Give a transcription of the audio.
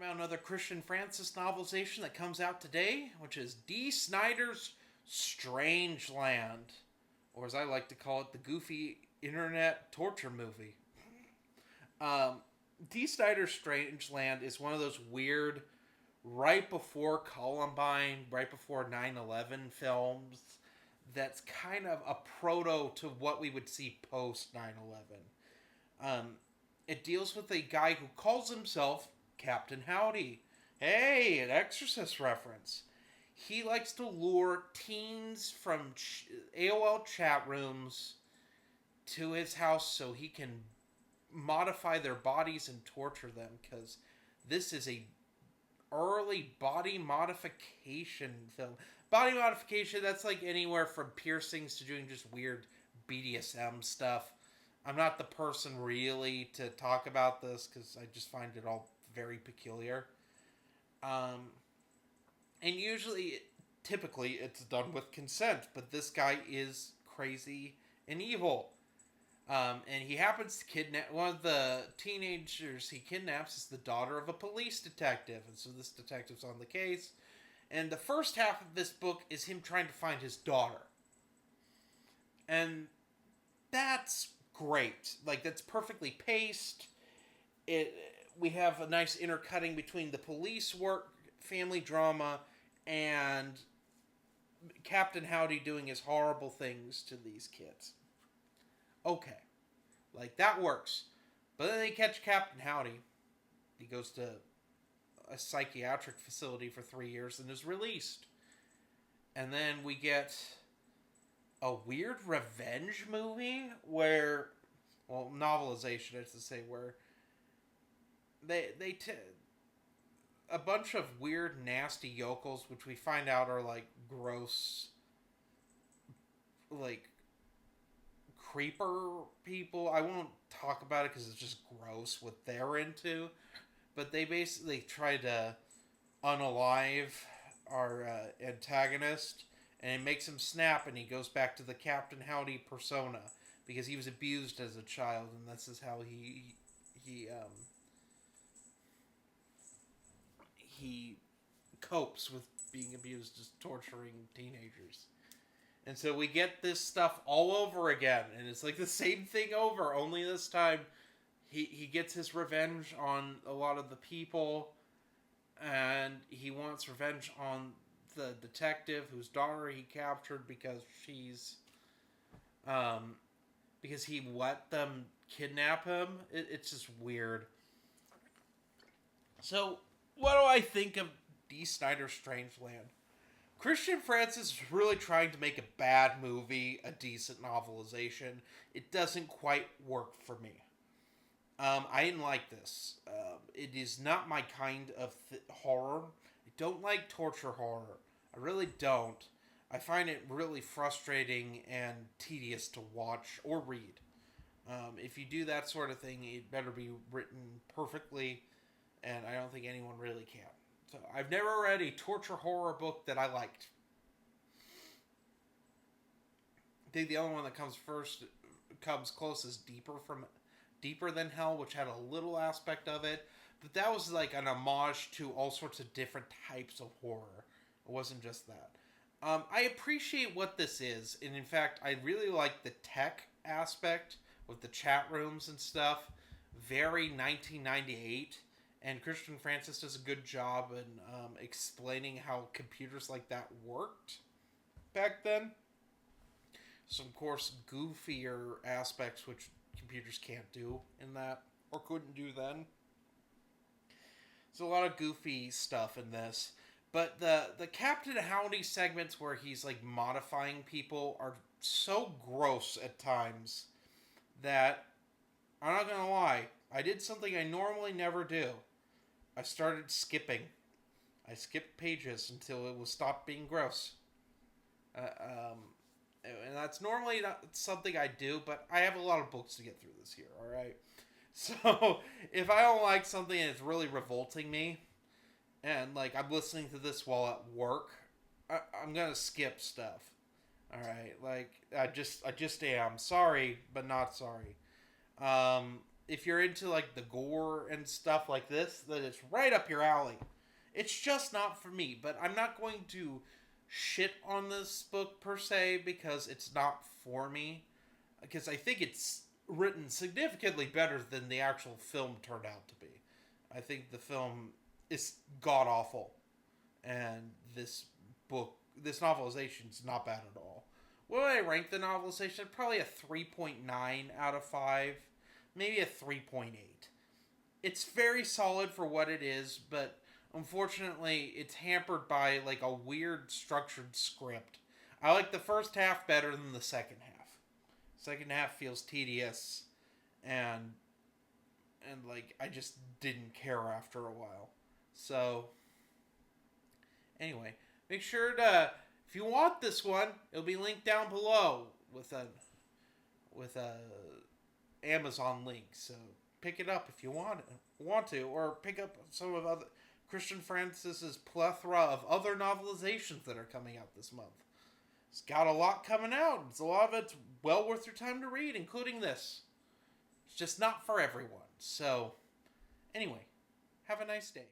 about another Christian Francis novelization that comes out today, which is D. Snider's Strangeland, or as I like to call it, the goofy internet torture movie. Um, D. Snider's Strangeland is one of those weird, right before Columbine, right before 9/11 films that's kind of a proto to what we would see post 9/11. It deals with a guy who calls himself Captain Howdy. Hey, an Exorcist reference. He likes to lure teens from AOL chat rooms to his house so he can modify their bodies and torture them, because this is a early body modification film. Body modification, that's like anywhere from piercings to doing just weird BDSM stuff. I'm not the person really to talk about this because I just find it all very peculiar. Um, and usually, typically, it's done with consent, but this guy is crazy and evil. And he happens to kidnap one of the teenagers he kidnaps is the daughter of a police detective, and so this detective's on the case. And the first half of this book is him trying to find his daughter, and that's great. Like, that's perfectly paced. It We have a nice intercutting between the police work, family drama, and Captain Howdy doing his horrible things to these kids. Okay. Like, that works. But then they catch Captain Howdy. He goes to a psychiatric facility for 3 years and is released. And then we get a weird revenge movie where, well, novelization, I should say, where a bunch of weird, nasty yokels, which we find out are like gross, like creeper people. I won't talk about it because it's just gross what they're into. But they basically try to unalive our antagonist, and it makes him snap, and he goes back to the Captain Howdy persona because he was abused as a child, and this is how he copes with being abused, as torturing teenagers. And so we get this stuff all over again, and it's like the same thing over, only this time he gets his revenge on a lot of the people, and he wants revenge on the detective whose daughter he captured because he let them kidnap him. It's just weird. So, what do I think of D. Snider's Strangeland? Christian Francis is really trying to make a bad movie a decent novelization. It doesn't quite work for me. I didn't like this. It is not my kind of horror. I don't like torture horror. I really don't. I find it really frustrating and tedious to watch or read. If you do that sort of thing, it better be written perfectly, and I don't think anyone really can. So I've never read a torture horror book that I liked. I think the only one that comes close is Deeper Than Hell, which had a little aspect of it, but that was like an homage to all sorts of different types of horror. It wasn't just that. I appreciate what this is, and in fact, I really like the tech aspect with the chat rooms and stuff. Very 1998, and Christian Francis does a good job in explaining how computers like that worked back then. Some, of course, goofier aspects which computers can't do in that, or couldn't do then. There's a lot of goofy stuff in this. But the Captain Howdy segments where he's like modifying people are so gross at times that I'm not gonna lie, I did something I normally never do. I started skipping. I skipped pages until it was stopped being gross. And that's normally not something I do, but I have a lot of books to get through this year, alright? So, if I don't like something and it's really revolting me, and like I'm listening to this while at work, I'm gonna skip stuff. Alright, like I just am. Sorry, but not sorry. if you're into like the gore and stuff like this, then it's right up your alley. It's just not for me, but I'm not going to shit on this book per se because it's not for me. Because I think it's written significantly better than the actual film turned out to be. I think the film is god awful, and this novelization is not bad at all. What would I rank the novelization? Probably a 3.9 out of 5, maybe a 3.8. It's very solid for what it is, but unfortunately, it's hampered by like a weird structured script. I like the first half better than the second half. Second half feels tedious, and like I just didn't care after a while. So anyway, make sure to, if you want this one, it'll be linked down below with a Amazon link. So pick it up if you want to, or pick up some of other Christian Francis's plethora of other novelizations that are coming out this month. It's got a lot coming out. It's a lot of it's well worth your time to read, including this. It's just not for everyone. So, anyway, have a nice day.